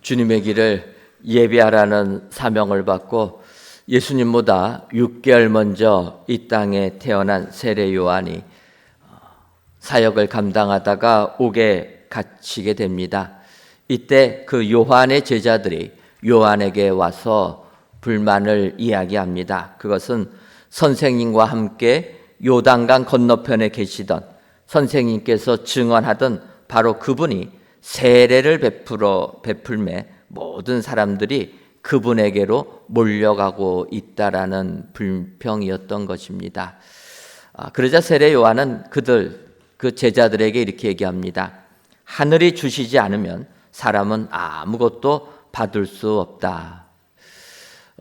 주님의 길을 예비하라는 사명을 받고 예수님보다 6개월 먼저 이 땅에 태어난 세례 요한이 사역을 감당하다가 옥에 갇히게 됩니다. 이때 그 요한의 제자들이 요한에게 와서 불만을 이야기합니다. 그것은 선생님과 함께 요단강 건너편에 계시던 선생님께서 증언하던 바로 그분이 세례를 베풀매 모든 사람들이 그분에게로 몰려가고 있다라는 불평이었던 것입니다. 그러자 세례 요한은 그 제자들에게 이렇게 얘기합니다. 하늘이 주시지 않으면 사람은 아무것도 받을 수 없다.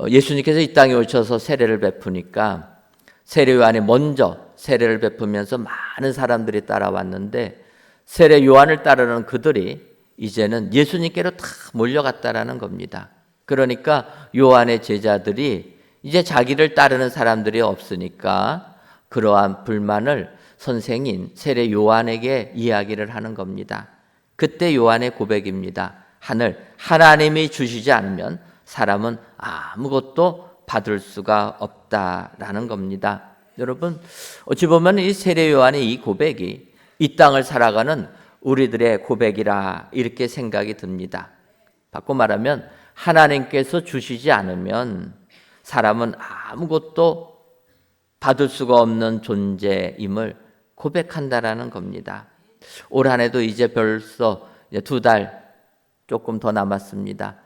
예수님께서 이 땅에 오셔서 세례를 베푸니까 세례 요한이 먼저 세례를 베푸면서 많은 사람들이 따라왔는데 세례 요한을 따르는 그들이 이제는 예수님께로 다 몰려갔다라는 겁니다. 그러니까 요한의 제자들이 이제 자기를 따르는 사람들이 없으니까 그러한 불만을 선생인 세례 요한에게 이야기를 하는 겁니다. 그때 요한의 고백입니다. 하나님이 주시지 않으면 사람은 아무것도 받을 수가 없다라는 겁니다. 여러분, 어찌 보면 이 세례 요한의 이 고백이 이 땅을 살아가는 우리들의 고백이라 이렇게 생각이 듭니다. 바꿔 말하면 하나님께서 주시지 않으면 사람은 아무것도 받을 수가 없는 존재임을 고백한다라는 겁니다. 올 한 해도 이제 벌써 2달 조금 더 남았습니다.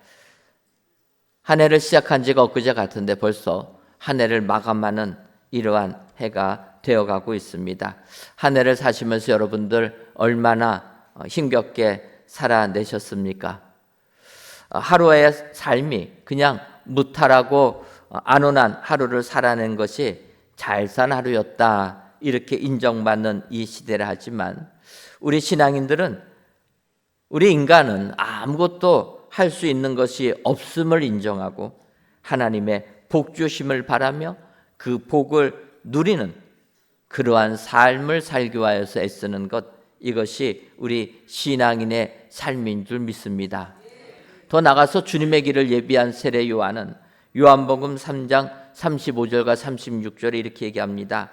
한 해를 시작한 지가 엊그제 같은데 벌써 한 해를 마감하는 이러한 해가 되어가고 있습니다. 한 해를 사시면서 여러분들 얼마나 힘겹게 살아내셨습니까? 하루의 삶이 그냥 무탈하고 안온한 하루를 살아낸 것이 잘 산 하루였다 이렇게 인정받는 이 시대라 하지만 우리 신앙인들은 우리 인간은 아무것도 할 수 있는 것이 없음을 인정하고 하나님의 복 주심을 바라며 그 복을 누리는 그러한 삶을 살기 위하여서 애쓰는 것, 이것이 우리 신앙인의 삶인 줄 믿습니다. 더 나아가서 주님의 길을 예비한 세례 요한은 요한복음 3장 35절과 36절에 이렇게 얘기합니다.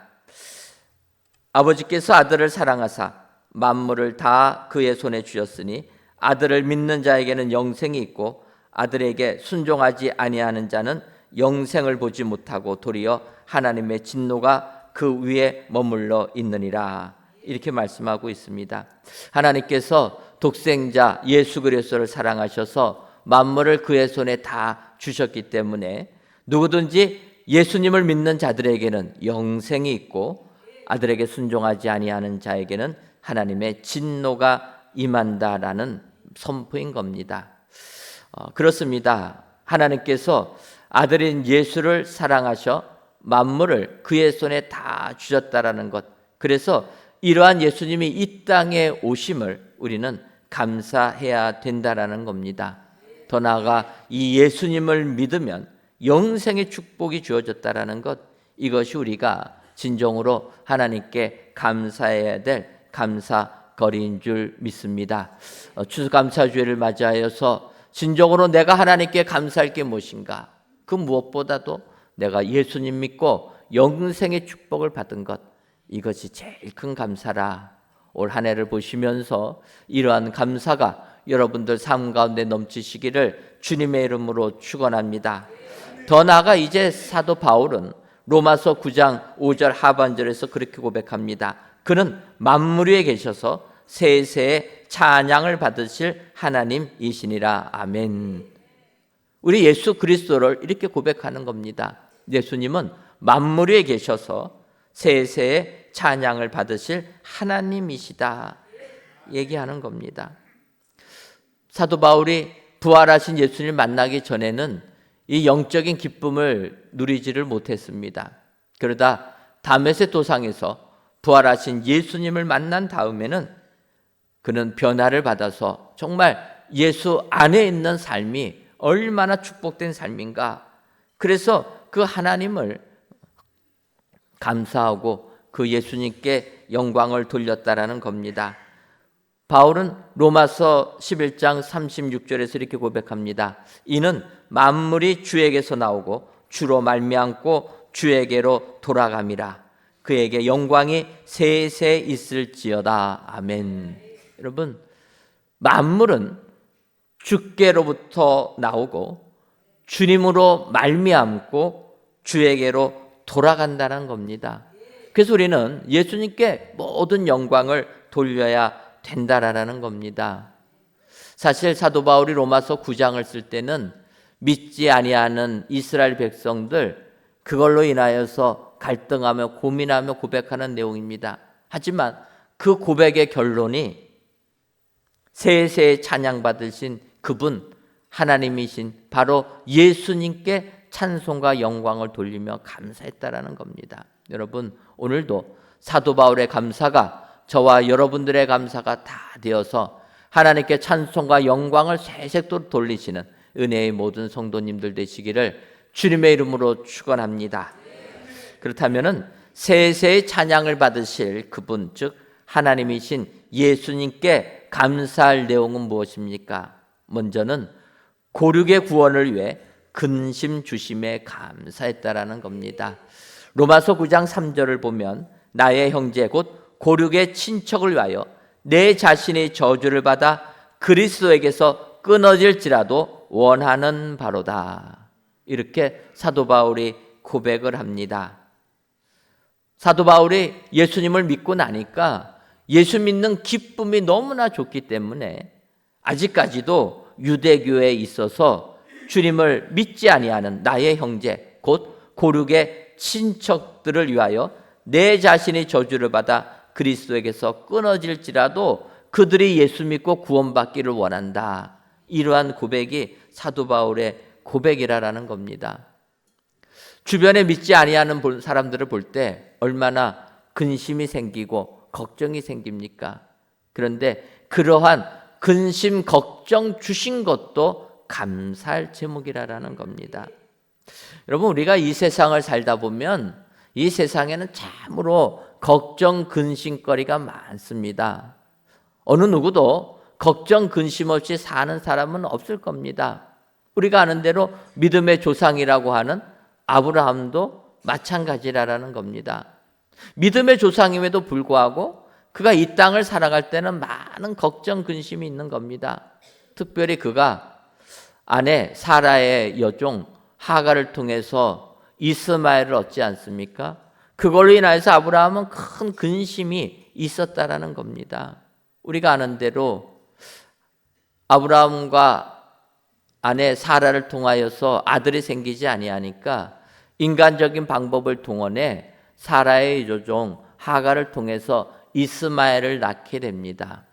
아버지께서 아들을 사랑하사 만물을 다 그의 손에 주셨으니 아들을 믿는 자에게는 영생이 있고 아들에게 순종하지 아니하는 자는 영생을 보지 못하고 도리어 하나님의 진노가 그 위에 머물러 있느니라 이렇게 말씀하고 있습니다. 하나님께서 독생자 예수 그리스도를 사랑하셔서 만물을 그의 손에 다 주셨기 때문에 누구든지 예수님을 믿는 자들에게는 영생이 있고 아들에게 순종하지 아니하는 자에게는 하나님의 진노가 임한다라는 선포인 겁니다. 그렇습니다. 하나님께서 아들인 예수를 사랑하셔 만물을 그의 손에 다 주셨다라는 것. 그래서 이러한 예수님이 이 땅에 오심을 우리는 감사해야 된다라는 겁니다. 더 나아가 이 예수님을 믿으면 영생의 축복이 주어졌다라는 것. 이것이 우리가 진정으로 하나님께 감사해야 될 감사거리인 줄 믿습니다. 추수감사주일을 맞이하여서 진정으로 내가 하나님께 감사할 게 무엇인가? 그 무엇보다도 내가 예수님 믿고 영생의 축복을 받은 것, 이것이 제일 큰 감사라. 올 한 해를 보시면서 이러한 감사가 여러분들 삶 가운데 넘치시기를 주님의 이름으로 축원합니다. 더 나아가 이제 사도 바울은 로마서 9장 5절 하반절에서 그렇게 고백합니다. 그는 만물 위에 계셔서 세세의 찬양을 받으실 하나님이시니라. 아멘. 우리 예수 그리스도를 이렇게 고백하는 겁니다. 예수님은 만물 위에 계셔서 세세의 찬양을 받으실 하나님이시다 얘기하는 겁니다. 사도 바울이 부활하신 예수님을 만나기 전에는 이 영적인 기쁨을 누리지를 못했습니다. 그러다 다메섹 도상에서 부활하신 예수님을 만난 다음에는 그는 변화를 받아서 정말 예수 안에 있는 삶이 얼마나 축복된 삶인가. 그래서 그 하나님을 감사하고 그 예수님께 영광을 돌렸다라는 겁니다. 바울은 로마서 11장 36절에서 이렇게 고백합니다. 이는 만물이 주에게서 나오고 주로 말미암고 주에게로 돌아감이라. 그에게 영광이 세세 있을지어다. 아멘. 여러분, 만물은 주께로부터 나오고 주님으로 말미암고 주에게로 돌아간다는 겁니다. 그래서 우리는 예수님께 모든 영광을 돌려야 된다라는 겁니다. 사실 사도 바울이 로마서 9장을 쓸 때는 믿지 아니하는 이스라엘 백성들, 그걸로 인하여서 갈등하며 고민하며 고백하는 내용입니다. 하지만 그 고백의 결론이 세세 찬양받으신 그분 하나님이신 바로 예수님께 찬송과 영광을 돌리며 감사했다라는 겁니다. 여러분, 오늘도 사도 바울의 감사가 저와 여러분들의 감사가 다 되어서 하나님께 찬송과 영광을 세색도 돌리시는 은혜의 모든 성도님들 되시기를 주님의 이름으로 축원합니다. 그렇다면은 세세의 찬양을 받으실 그분, 즉 하나님이신 예수님께 감사할 내용은 무엇입니까? 먼저는 고륙의 구원을 위해 근심 주심에 감사했다라는 겁니다. 로마서 9장 3절을 보면 나의 형제 곧 고륙의 친척을 위하여 내 자신의 저주를 받아 그리스도에게서 끊어질지라도 원하는 바로다. 이렇게 사도 바울이 고백을 합니다. 사도 바울이 예수님을 믿고 나니까 예수 믿는 기쁨이 너무나 좋기 때문에 아직까지도 유대교에 있어서 주님을 믿지 아니하는 나의 형제 곧 고륙의 친척들을 위하여 내 자신이 저주를 받아 그리스도에게서 끊어질지라도 그들이 예수 믿고 구원받기를 원한다. 이러한 고백이 사도 바울의 고백이라는 겁니다. 주변에 믿지 아니하는 사람들을 볼 때 얼마나 근심이 생기고 걱정이 생깁니까? 그런데 그러한 근심, 걱정 주신 것도 감사할 제목이라는 겁니다. 여러분, 우리가 이 세상을 살다 보면 이 세상에는 참으로 걱정, 근심거리가 많습니다. 어느 누구도 걱정, 근심 없이 사는 사람은 없을 겁니다. 우리가 아는 대로 믿음의 조상이라고 하는 아브라함도 마찬가지라는 겁니다. 믿음의 조상임에도 불구하고 그가 이 땅을 살아갈 때는 많은 걱정, 근심이 있는 겁니다. 특별히 그가 아내 사라의 여종 하갈을 통해서 이스마엘을 얻지 않습니까? 그걸로 인해서 아브라함은 큰 근심이 있었다라는 겁니다. 우리가 아는 대로 아브라함과 아내 사라를 통하여서 아들이 생기지 아니하니까 인간적인 방법을 동원해 사라의 여종 하갈을 통해서 이스마엘을 낳게 됩니다.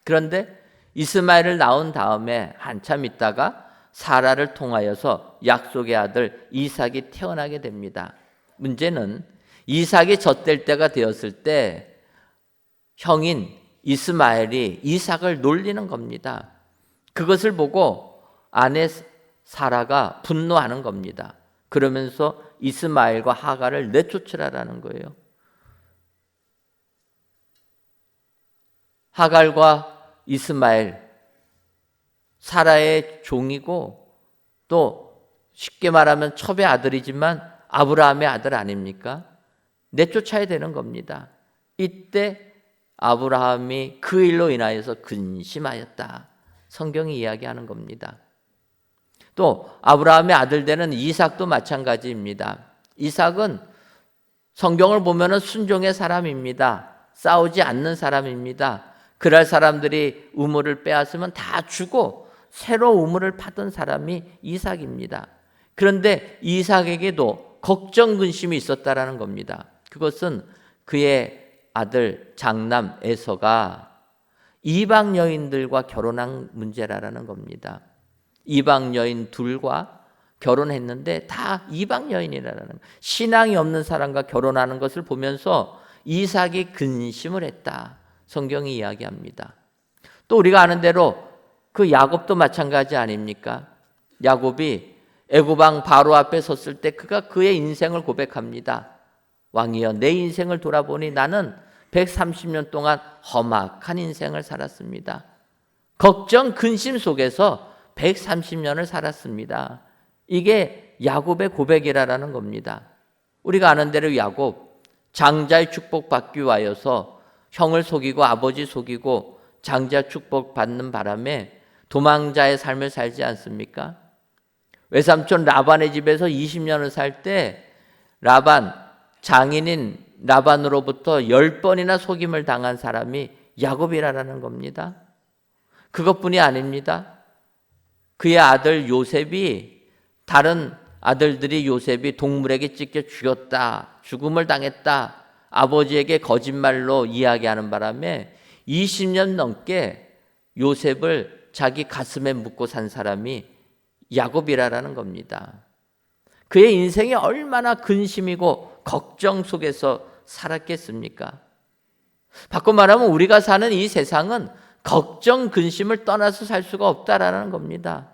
그런데 이스마엘을 낳은 다음에 한참 있다가 사라를 통하여서 약속의 아들 이삭이 태어나게 됩니다. 문제는 이삭이 젖될 때가 되었을 때 형인 이스마엘이 이삭을 놀리는 겁니다. 그것을 보고 아내 사라가 분노하는 겁니다. 그러면서 이스마엘과 하갈을 내쫓으라는 거예요. 하갈과 이스마엘, 사라의 종이고 또 쉽게 말하면 첩의 아들이지만 아브라함의 아들 아닙니까? 내쫓아야 되는 겁니다. 이때 아브라함이 그 일로 인하여서 근심하였다. 성경이 이야기하는 겁니다. 또 아브라함의 아들 되는 이삭도 마찬가지입니다. 이삭은 성경을 보면 순종의 사람입니다. 싸우지 않는 사람입니다. 그럴 사람들이 우물을 빼앗으면 다 주고 새로 우물을 파던 사람이 이삭입니다. 그런데 이삭에게도 걱정 근심이 있었다라는 겁니다. 그것은 그의 아들 장남 에서가 이방 여인들과 결혼한 문제라는 겁니다. 이방 여인 둘과 결혼했는데 다 이방 여인이라는, 신앙이 없는 사람과 결혼하는 것을 보면서 이삭이 근심을 했다. 성경이 이야기합니다. 또 우리가 아는 대로 그 야곱도 마찬가지 아닙니까? 야곱이 애굽 왕 바로 앞에 섰을 때 그가 그의 인생을 고백합니다. 왕이여, 내 인생을 돌아보니 나는 130년 동안 험악한 인생을 살았습니다. 걱정, 근심 속에서 130년을 살았습니다. 이게 야곱의 고백이라는 겁니다. 우리가 아는 대로 야곱, 장자의 축복 받기 위하여서 형을 속이고 아버지 속이고 장자 축복 받는 바람에 도망자의 삶을 살지 않습니까? 외삼촌 라반의 집에서 20년을 살 때 라반, 장인인 라반으로부터 10번이나 속임을 당한 사람이 야곱이라는 겁니다. 그것뿐이 아닙니다. 그의 아들 요셉이, 다른 아들들이 요셉이 동물에게 찢겨 죽였다, 죽음을 당했다, 아버지에게 거짓말로 이야기하는 바람에 20년 넘게 요셉을 자기 가슴에 묻고 산 사람이 야곱이라는 겁니다. 그의 인생이 얼마나 근심이고 걱정 속에서 살았겠습니까? 바꿔 말하면 우리가 사는 이 세상은 걱정, 근심을 떠나서 살 수가 없다라는 겁니다.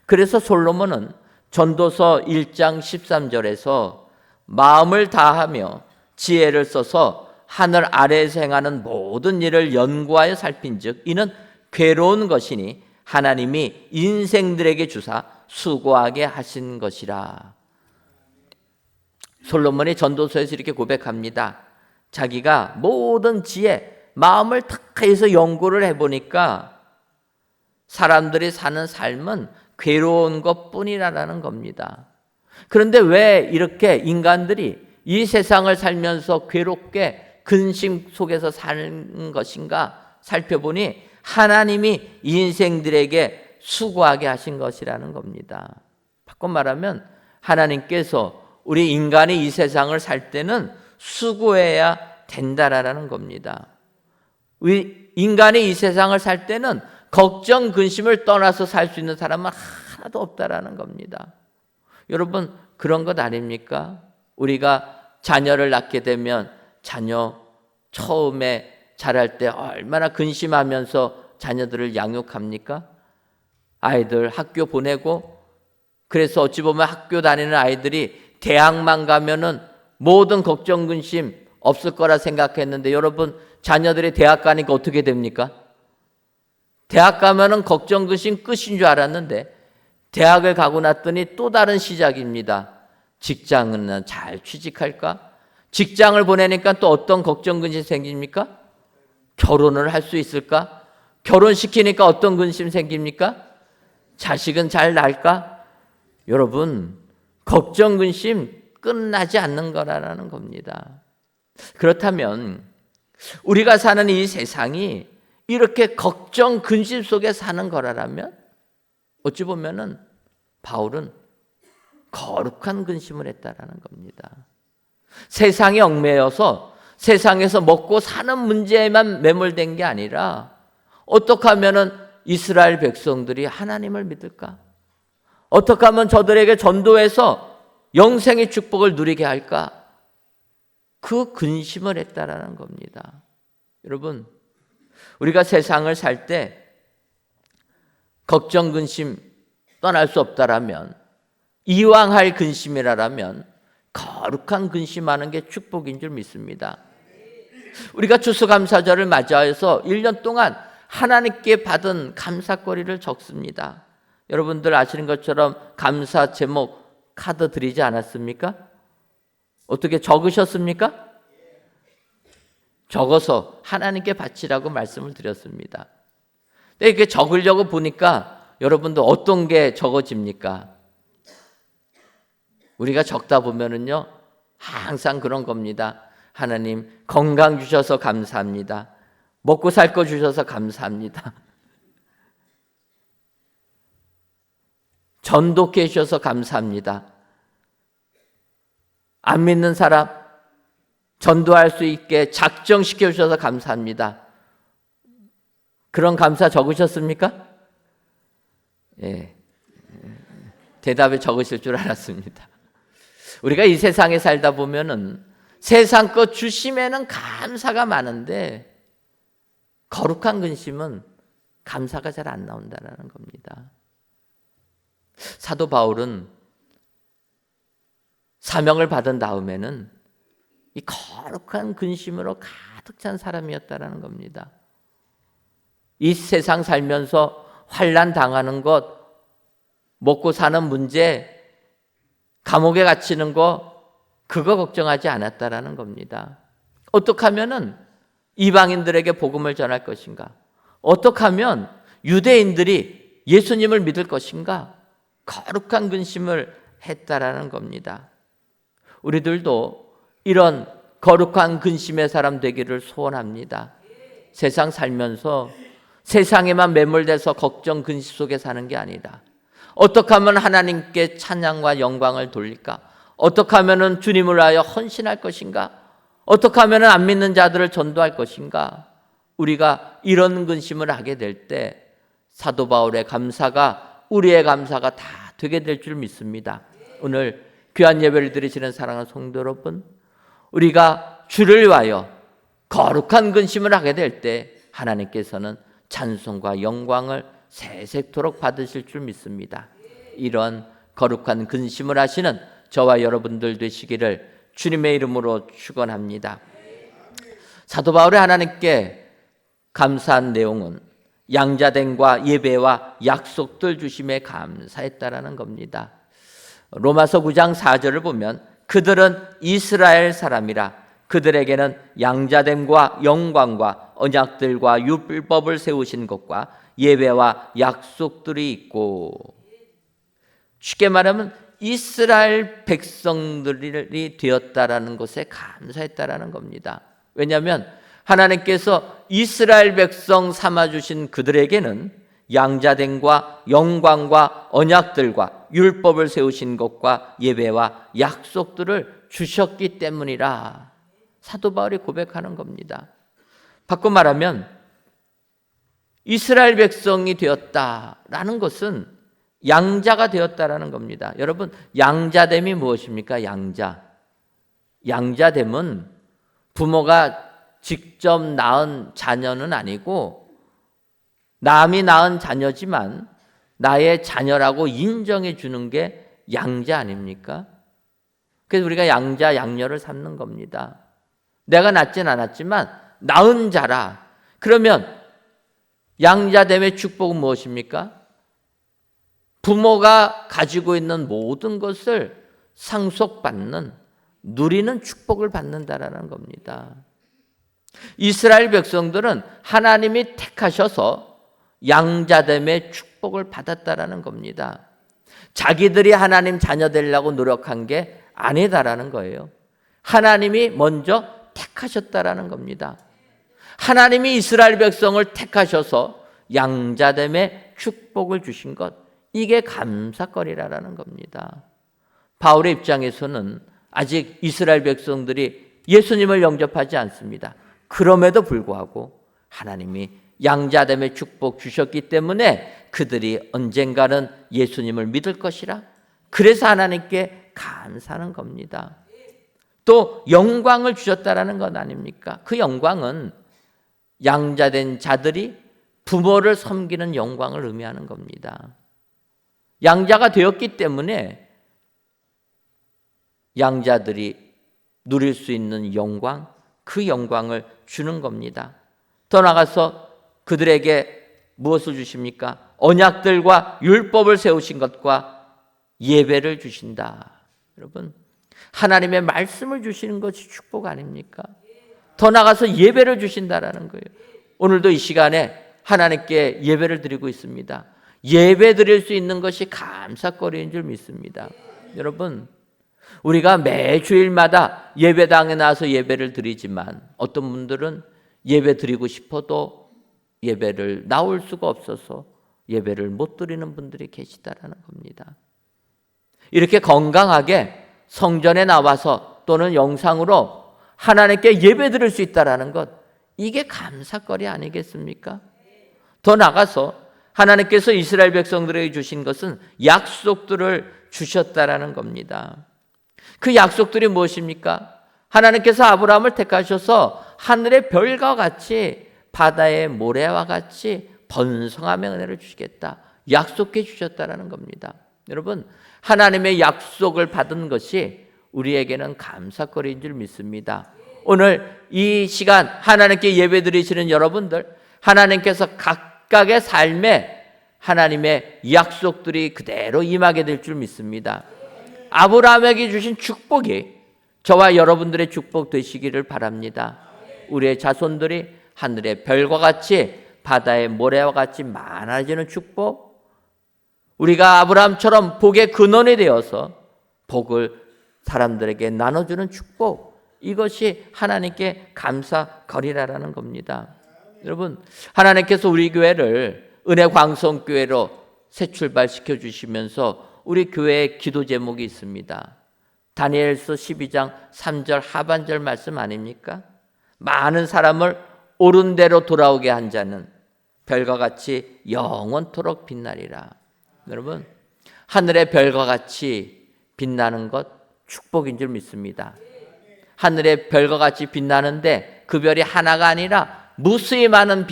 그래서 솔로몬은 전도서 1장 13절에서 마음을 다하며 지혜를 써서 하늘 아래에서 행하는 모든 일을 연구하여 살핀즉 이는 괴로운 것이니 하나님이 인생들에게 주사 수고하게 하신 것이라. 솔로몬이 전도서에서 이렇게 고백합니다. 자기가 모든 지혜, 마음을 탁 해서 연구를 해보니까 사람들이 사는 삶은 괴로운 것뿐이라는 겁니다. 그런데 왜 이렇게 인간들이 이 세상을 살면서 괴롭게 근심 속에서 사는 것인가 살펴보니 하나님이 인생들에게 수고하게 하신 것이라는 겁니다. 바꿔 말하면 하나님께서 우리 인간이 이 세상을 살 때는 수고해야 된다라는 겁니다. 인간이 이 세상을 살 때는 걱정, 근심을 떠나서 살 수 있는 사람은 하나도 없다라는 겁니다. 여러분, 그런 것 아닙니까? 우리가 자녀를 낳게 되면 자녀 처음에 자랄 때 얼마나 근심하면서 자녀들을 양육합니까? 아이들 학교 보내고, 그래서 어찌 보면 학교 다니는 아이들이 대학만 가면은 모든 걱정, 근심 없을 거라 생각했는데 여러분, 자녀들이 대학 가니까 어떻게 됩니까? 대학 가면은 걱정, 근심 끝인 줄 알았는데 대학을 가고 났더니 또 다른 시작입니다. 직장은 잘 취직할까? 직장을 보내니까 또 어떤 걱정, 근심 생깁니까? 결혼을 할 수 있을까? 결혼시키니까 어떤 근심 생깁니까? 자식은 잘 날까? 여러분, 걱정, 근심 끝나지 않는 거라는 겁니다. 그렇다면 우리가 사는 이 세상이 이렇게 걱정, 근심 속에 사는 거라면 어찌 보면은 바울은 거룩한 근심을 했다라는 겁니다. 세상에 얽매여서 세상에서 먹고 사는 문제에만 매몰된 게 아니라 어떻게 하면은 이스라엘 백성들이 하나님을 믿을까? 어떻게 하면 저들에게 전도해서 영생의 축복을 누리게 할까? 그 근심을 했다라는 겁니다. 여러분, 우리가 세상을 살 때 걱정, 근심 떠날 수 없다라면, 이왕 할 근심이라면 거룩한 근심하는 게 축복인 줄 믿습니다. 우리가 추수감사절을 맞이해서 1년 동안 하나님께 받은 감사거리를 적습니다. 여러분들 아시는 것처럼 감사 제목 카드 드리지 않았습니까? 어떻게 적으셨습니까? 적어서 하나님께 바치라고 말씀을 드렸습니다. 근데 이렇게 적으려고 보니까 여러분들 어떤 게 적어집니까? 우리가 적다 보면은요, 항상 그런 겁니다. 하나님 건강 주셔서 감사합니다. 먹고 살 거 주셔서 감사합니다. 전도케 해주셔서 감사합니다. 안 믿는 사람 전도할 수 있게 작정시켜 주셔서 감사합니다. 그런 감사 적으셨습니까? 예. 대답에 적으실 줄 알았습니다. 우리가 이 세상에 살다 보면은 세상 것 주심에는 감사가 많은데 거룩한 근심은 감사가 잘 안 나온다는 겁니다. 사도 바울은 사명을 받은 다음에는 이 거룩한 근심으로 가득 찬 사람이었다라는 겁니다. 이 세상 살면서 환난 당하는 것, 먹고 사는 문제, 감옥에 갇히는 거, 그거 걱정하지 않았다라는 겁니다. 어떻게 하면은 이방인들에게 복음을 전할 것인가? 어떻게 하면 유대인들이 예수님을 믿을 것인가? 거룩한 근심을 했다라는 겁니다. 우리들도 이런 거룩한 근심의 사람 되기를 소원합니다. 세상 살면서 세상에만 매몰돼서 걱정 근심 속에 사는 게 아니다. 어떻게 하면 하나님께 찬양과 영광을 돌릴까? 어떻게 하면 주님을 위하여 헌신할 것인가? 어떻게 하면 안 믿는 자들을 전도할 것인가? 우리가 이런 근심을 하게 될 때 사도 바울의 감사가 우리의 감사가 다 되게 될 줄 믿습니다. 오늘 귀한 예배를 드리시는 사랑하는 성도 여러분, 우리가 주를 위하여 거룩한 근심을 하게 될 때 하나님께서는 찬송과 영광을 세세토록 받으실 줄 믿습니다. 이런 거룩한 근심을 하시는 저와 여러분들 되시기를 주님의 이름으로 축원합니다. 사도 바울이 하나님께 감사한 내용은 양자됨과 예배와 약속들 주심에 감사했다라는 겁니다. 로마서 9장 4절을 보면 그들은 이스라엘 사람이라 그들에게는 양자됨과 영광과 언약들과 율법을 세우신 것과 예배와 약속들이 있고, 쉽게 말하면 이스라엘 백성들이 되었다라는 것에 감사했다라는 겁니다. 왜냐하면 하나님께서 이스라엘 백성 삼아주신 그들에게는 양자됨과 영광과 언약들과 율법을 세우신 것과 예배와 약속들을 주셨기 때문이라 사도 바울이 고백하는 겁니다. 바꿔 말하면 이스라엘 백성이 되었다라는 것은 양자가 되었다라는 겁니다. 여러분, 양자됨이 무엇입니까? 양자됨은 부모가 직접 낳은 자녀는 아니고 남이 낳은 자녀지만 나의 자녀라고 인정해 주는 게 양자 아닙니까? 그래서 우리가 양자, 양녀를 삼는 겁니다. 내가 낳진 않았지만 낳은 자라. 그러면 양자됨의 축복은 무엇입니까? 부모가 가지고 있는 모든 것을 상속받는, 누리는 축복을 받는다라는 겁니다. 이스라엘 백성들은 하나님이 택하셔서 양자됨의 축복을 받았다라는 겁니다. 자기들이 하나님 자녀 되려고 노력한 게 아니다라는 거예요. 하나님이 먼저 택하셨다라는 겁니다. 하나님이 이스라엘 백성을 택하셔서 양자됨의 축복을 주신 것, 이게 감사거리라는 겁니다. 바울의 입장에서는 아직 이스라엘 백성들이 예수님을 영접하지 않습니다. 그럼에도 불구하고 하나님이 양자됨의 축복 주셨기 때문에 그들이 언젠가는 예수님을 믿을 것이라, 그래서 하나님께 감사하는 겁니다. 또 영광을 주셨다라는 건 아닙니까? 그 영광은 양자된 자들이 부모를 섬기는 영광을 의미하는 겁니다. 양자가 되었기 때문에 양자들이 누릴 수 있는 영광, 그 영광을 주는 겁니다. 더 나아가서 그들에게 무엇을 주십니까? 언약들과 율법을 세우신 것과 예배를 주신다. 여러분, 하나님의 말씀을 주시는 것이 축복 아닙니까? 더 나아가서 예배를 주신다라는 거예요. 오늘도 이 시간에 하나님께 예배를 드리고 있습니다. 예배 드릴 수 있는 것이 감사거리인 줄 믿습니다. 여러분, 우리가 매 주일마다 예배당에 나와서 예배를 드리지만 어떤 분들은 예배 드리고 싶어도 예배를 나올 수가 없어서 예배를 못 드리는 분들이 계시다라는 겁니다. 이렇게 건강하게 성전에 나와서 또는 영상으로 하나님께 예배 드릴 수 있다라는 것, 이게 감사거리 아니겠습니까? 더 나가서 하나님께서 이스라엘 백성들에게 주신 것은 약속들을 주셨다라는 겁니다. 그 약속들이 무엇입니까? 하나님께서 아브라함을 택하셔서 하늘의 별과 같이 바다의 모래와 같이 번성함의 은혜를 주시겠다, 약속해 주셨다라는 겁니다. 여러분, 하나님의 약속을 받은 것이 우리에게는 감사거리인 줄 믿습니다. 오늘 이 시간 하나님께 예배드리시는 여러분들, 하나님께서 각각의 삶에 하나님의 약속들이 그대로 임하게 될 줄 믿습니다. 아브라함에게 주신 축복이 저와 여러분들의 축복 되시기를 바랍니다. 우리의 자손들이 하늘의 별과 같이 바다의 모래와 같이 많아지는 축복, 우리가 아브라함처럼 복의 근원이 되어서 복을 사람들에게 나눠주는 축복, 이것이 하나님께 감사거리라라는 겁니다. 여러분, 하나님께서 우리 교회를 은혜광성교회로 새 출발시켜 주시면서 우리 교회에 기도 제목이 있습니다. 다니엘서 12장 3절 하반절 말씀 아닙니까? 많은 사람을 옳은 대로 돌아오게 한 자는 별과 같이 영원토록 빛나리라. 여러분, 하늘의 별과 같이 빛나는 것 축복인 줄 믿습니다. 하늘의 별과 같이 빛나는데 그 별이 하나가 아니라 무수히 많은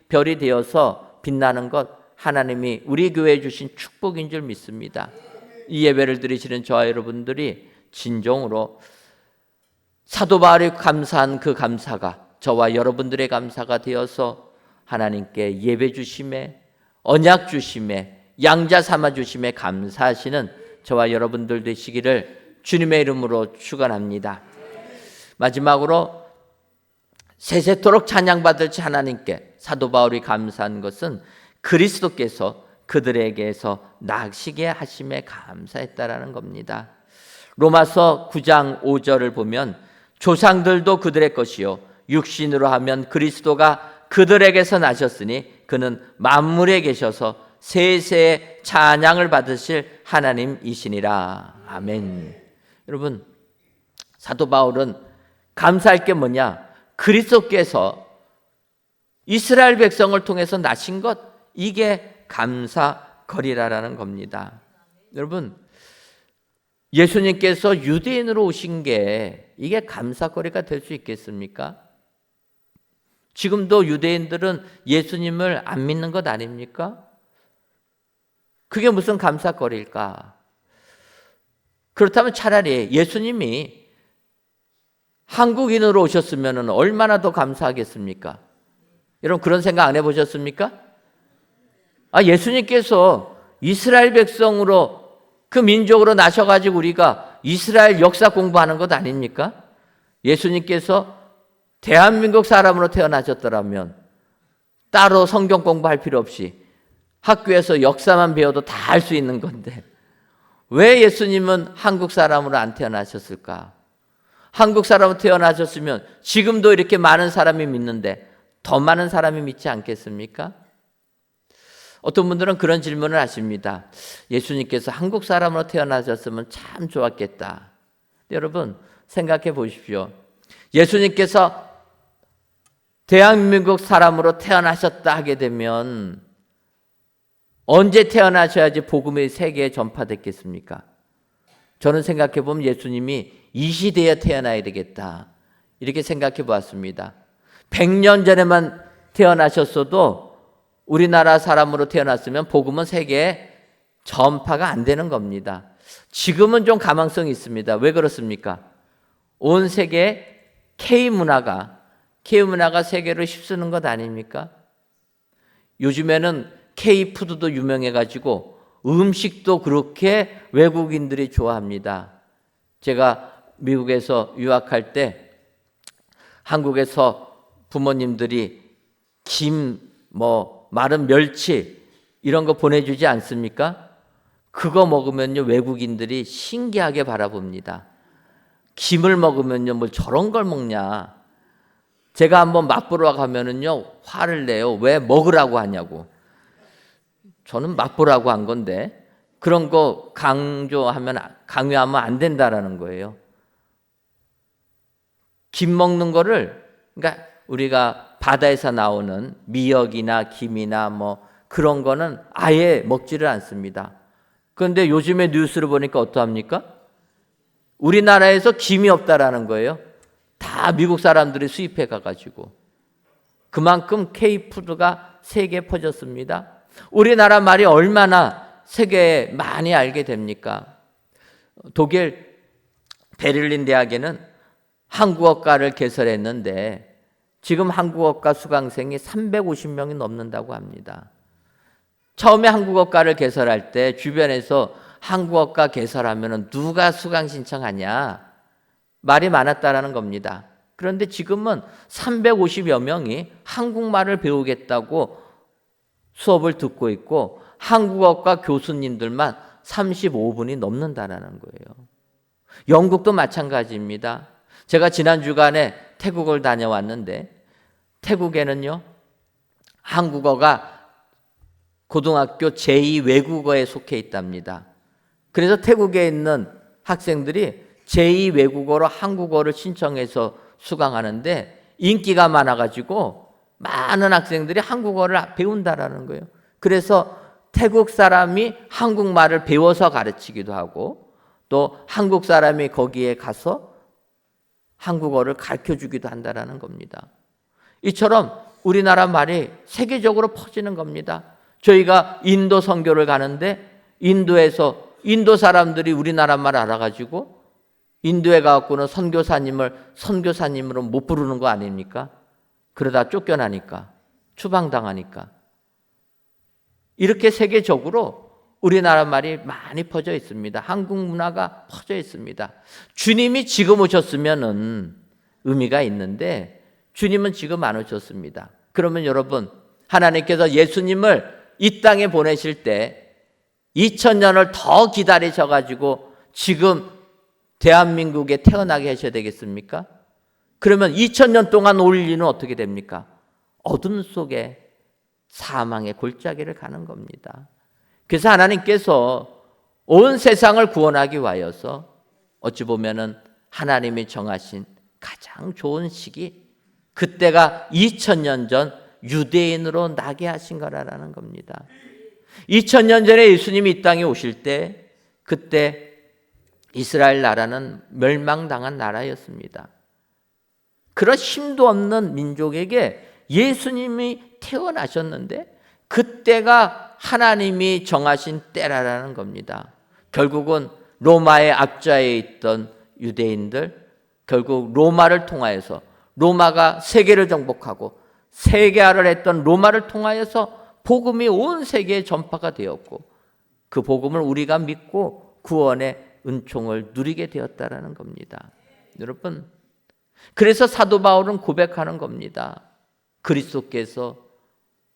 별이 되어서 빛나는 것, 하나님이 우리 교회에 주신 축복인 줄 믿습니다. 이 예배를 드리시는 저와 여러분들이 진정으로 사도 바울이 감사한 그 감사가 저와 여러분들의 감사가 되어서 하나님께 예배 주심에, 언약 주심에, 양자 삼아 주심에 감사하시는 저와 여러분들 되시기를 주님의 이름으로 축원합니다. 마지막으로 세세토록 찬양받을지 하나님께 사도 바울이 감사한 것은 그리스도께서 그들에게서 나시게 하심에 감사했다라는 겁니다. 로마서 9장 5절을 보면 조상들도 그들의 것이요 육신으로 하면 그리스도가 그들에게서 나셨으니 그는 만물에 계셔서 세세의 찬양을 받으실 하나님이시니라. 아멘. 여러분, 사도 바울은 감사할 게 뭐냐? 그리스도께서 이스라엘 백성을 통해서 나신 것, 이게 감사거리라라는 겁니다. 여러분, 예수님께서 유대인으로 오신 게 이게 감사거리가 될 수 있겠습니까? 지금도 유대인들은 예수님을 안 믿는 것 아닙니까? 그게 무슨 감사거리일까? 그렇다면 차라리 예수님이 한국인으로 오셨으면 얼마나 더 감사하겠습니까? 여러분, 그런 생각 안 해보셨습니까? 예수님께서 이스라엘 백성으로 그 민족으로 나셔가지고 우리가 이스라엘 역사 공부하는 것 아닙니까? 예수님께서 대한민국 사람으로 태어나셨더라면 따로 성경 공부할 필요 없이 학교에서 역사만 배워도 다 알 수 있는 건데 왜 예수님은 한국 사람으로 안 태어나셨을까? 한국 사람으로 태어나셨으면 지금도 이렇게 많은 사람이 믿는데 더 많은 사람이 믿지 않겠습니까? 어떤 분들은 그런 질문을 하십니다. 예수님께서 한국 사람으로 태어나셨으면 참 좋았겠다. 여러분, 생각해 보십시오. 예수님께서 대한민국 사람으로 태어나셨다 하게 되면 언제 태어나셔야지 복음이 세계에 전파됐겠습니까? 저는 생각해 보면 예수님이 이 시대에 태어나야 되겠다, 이렇게 생각해 보았습니다. 100년 전에만 태어나셨어도 우리나라 사람으로 태어났으면 복음은 세계에 전파가 안 되는 겁니다. 지금은 좀 가망성이 있습니다. 왜 그렇습니까? 온 세계에 K문화가 세계로 휩쓰는 것 아닙니까? 요즘에는 K푸드도 유명해가지고 음식도 그렇게 외국인들이 좋아합니다. 제가 미국에서 유학할 때 한국에서 부모님들이 김, 마른 멸치 이런 거 보내주지 않습니까? 그거 먹으면요 외국인들이 신기하게 바라봅니다. 김을 먹으면요 뭘 저런 걸 먹냐. 제가 한번 맛보러 가면은요 화를 내요. 왜 먹으라고 하냐고. 저는 맛보라고 한 건데 그런 거 강요하면 안 된다라는 거예요. 김 먹는 거를, 그러니까 우리가 바다에서 나오는 미역이나 김이나 그런 거는 아예 먹지를 않습니다. 그런데 요즘에 뉴스를 보니까 어떠합니까? 우리나라에서 김이 없다라는 거예요. 다 미국 사람들이 수입해 가가지고. 그만큼 K푸드가 세계에 퍼졌습니다. 우리나라 말이 얼마나 세계에 많이 알게 됩니까? 독일 베를린 대학에는 한국어과를 개설했는데 지금 한국어과 수강생이 350명이 넘는다고 합니다. 처음에 한국어과를 개설할 때 주변에서 한국어과 개설하면 누가 수강 신청하냐 말이 많았다라는 겁니다. 그런데 지금은 350여 명이 한국말을 배우겠다고 수업을 듣고 있고 한국어과 교수님들만 35분이 넘는다는 거예요. 영국도 마찬가지입니다. 제가 지난 주간에 태국을 다녀왔는데 태국에는요, 한국어가 고등학교 제2 외국어에 속해 있답니다. 그래서 태국에 있는 학생들이 제2 외국어로 한국어를 신청해서 수강하는데 인기가 많아가지고 많은 학생들이 한국어를 배운다라는 거예요. 그래서 태국 사람이 한국말을 배워서 가르치기도 하고 또 한국 사람이 거기에 가서 한국어를 가르쳐주기도 한다라는 겁니다. 이처럼 우리나라 말이 세계적으로 퍼지는 겁니다. 저희가 인도 선교를 가는데 인도에서 인도 사람들이 우리나라 말 알아가지고 인도에 가갖고는 선교사님으로 못 부르는 거 아닙니까? 그러다 쫓겨나니까, 추방당하니까. 이렇게 세계적으로 우리나라 말이 많이 퍼져 있습니다. 한국 문화가 퍼져 있습니다. 주님이 지금 오셨으면은 의미가 있는데 주님은 지금 안 오셨습니다. 그러면 여러분, 하나님께서 예수님을 이 땅에 보내실 때 2000년을 더 기다리셔가지고 지금 대한민국에 태어나게 하셔야 되겠습니까? 그러면 2000년 동안 올 일은 어떻게 됩니까? 어둠 속에 사망의 골짜기를 가는 겁니다. 그래서 하나님께서 온 세상을 구원하기 위하여서 어찌 보면은 하나님이 정하신 가장 좋은 시기, 그때가 2000년 전 유대인으로 나게 하신 거라는 겁니다. 2000년 전에 예수님이 이 땅에 오실 때 그때 이스라엘 나라는 멸망당한 나라였습니다. 그런 힘도 없는 민족에게 예수님이 태어나셨는데 그때가 하나님이 정하신 때라는 겁니다. 결국은 로마의 압좌에 있던 유대인들, 결국 로마를 통하여서 로마가 세계를 정복하고 세계화를 했던 로마를 통하여서 복음이 온 세계에 전파가 되었고 그 복음을 우리가 믿고 구원의 은총을 누리게 되었다라는 겁니다. 여러분, 그래서 사도 바울은 고백하는 겁니다. 그리스도께서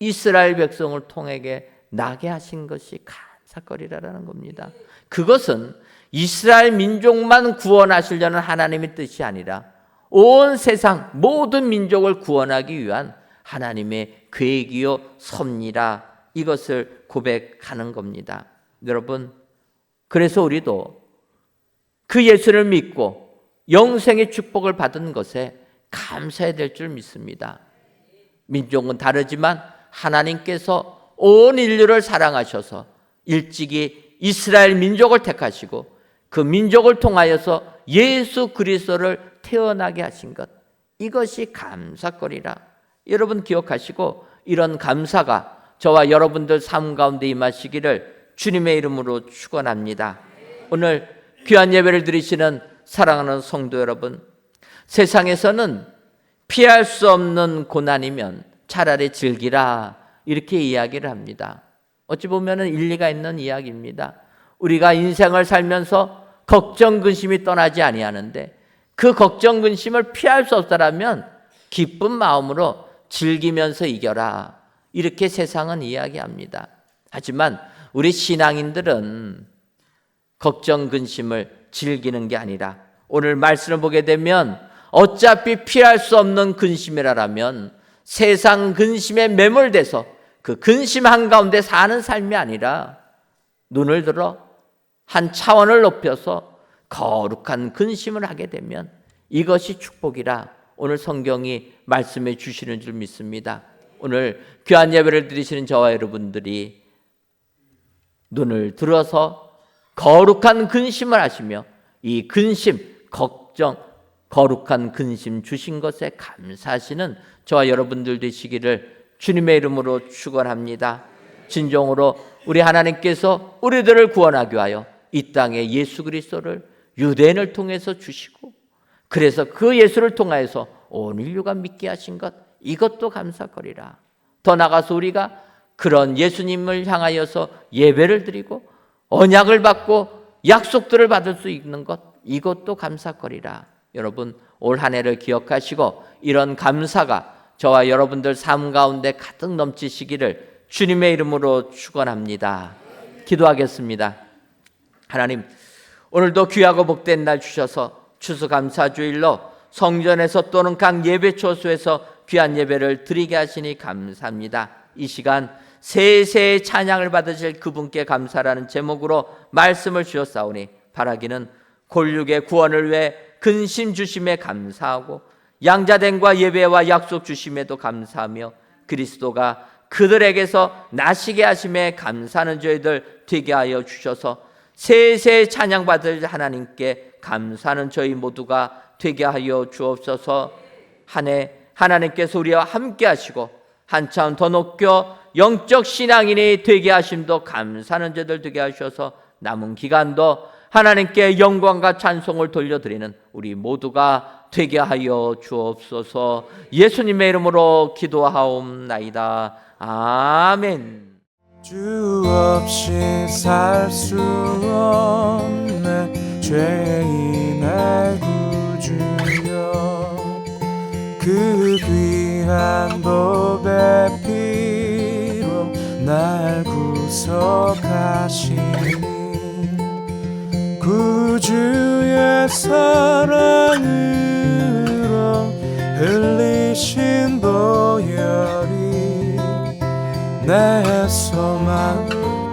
이스라엘 백성을 통하게 나게 하신 것이 감사거리라는 겁니다. 그것은 이스라엘 민족만 구원하시려는 하나님의 뜻이 아니라 온 세상 모든 민족을 구원하기 위한 하나님의 계획이요 섭리라, 이것을 고백하는 겁니다. 여러분, 그래서 우리도 그 예수를 믿고 영생의 축복을 받은 것에 감사해야 될 줄 믿습니다. 민족은 다르지만 하나님께서 온 인류를 사랑하셔서 일찍이 이스라엘 민족을 택하시고 그 민족을 통하여서 예수 그리스도를 태어나게 하신 것, 이것이 감사거리라. 여러분 기억하시고 이런 감사가 저와 여러분들 삶 가운데 임하시기를 주님의 이름으로 축원합니다. 오늘 귀한 예배를 드리시는 사랑하는 성도 여러분, 세상에서는 피할 수 없는 고난이면 차라리 즐기라, 이렇게 이야기를 합니다. 어찌 보면 일리가 있는 이야기입니다. 우리가 인생을 살면서 걱정 근심이 떠나지 아니하는데 그 걱정 근심을 피할 수 없다라면 기쁜 마음으로 즐기면서 이겨라, 이렇게 세상은 이야기합니다. 하지만 우리 신앙인들은 걱정 근심을 즐기는 게 아니라 오늘 말씀을 보게 되면 어차피 피할 수 없는 근심이라면 세상 근심에 매몰돼서 그 근심 한가운데 사는 삶이 아니라 눈을 들어 한 차원을 높여서 거룩한 근심을 하게 되면 이것이 축복이라 오늘 성경이 말씀해 주시는 줄 믿습니다. 오늘 귀한 예배를 드리시는 저와 여러분들이 눈을 들어서 거룩한 근심을 하시며 이 근심, 걱정, 거룩한 근심 주신 것에 감사하시는 저와 여러분들 되시기를 주님의 이름으로 축원합니다. 진정으로 우리 하나님께서 우리들을 구원하기 위하여 이 땅에 예수 그리스도를 유대인을 통해서 주시고 그래서 그 예수를 통하여서 온 인류가 믿게 하신 것, 이것도 감사거리라. 더 나아가서 우리가 그런 예수님을 향하여서 예배를 드리고 언약을 받고 약속들을 받을 수 있는 것, 이것도 감사거리라. 여러분, 올 한 해를 기억하시고 이런 감사가 저와 여러분들 삶 가운데 가득 넘치시기를 주님의 이름으로 축원합니다. 기도하겠습니다. 하나님, 오늘도 귀하고 복된 날 주셔서 추수감사주일로 성전에서 또는 각 예배초소에서 귀한 예배를 드리게 하시니 감사합니다. 이 시간 세세의 찬양을 받으실 그분께 감사라는 제목으로 말씀을 주셨사오니 바라기는 골육의 구원을 위해 근심 주심에 감사하고 양자됨과 예배와 약속 주심에도 감사하며 그리스도가 그들에게서 나시게 하심에 감사하는 저희들 되게 하여 주셔서 세세 찬양받을 하나님께 감사하는 저희 모두가 되게 하여 주옵소서. 한 해 하나님께서 우리와 함께 하시고 한참 더 높여 영적 신앙인이 되게 하심도 감사하는 저희들 되게 하셔서 남은 기간도 하나님께 영광과 찬송을 돌려드리는 우리 모두가 되게 하여 주옵소서. 예수님의 이름으로 기도하옵나이다. 아멘. 주 없이 살 수 없네 죄인의 구주여 그 귀한 보배 피로 날 구속하시니 구주의 사랑으로 흘리신 보혈이 내 소망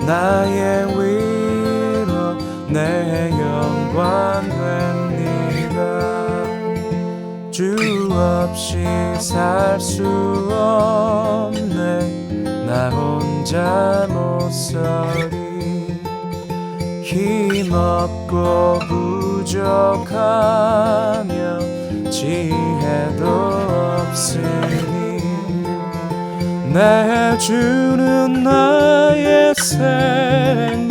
나의 위로 내 영광 됩니다. 주 없이 살 수 없네 나 혼자 못서리 힘없고 부족하며 지혜도 없으니 내 주는 나의 생명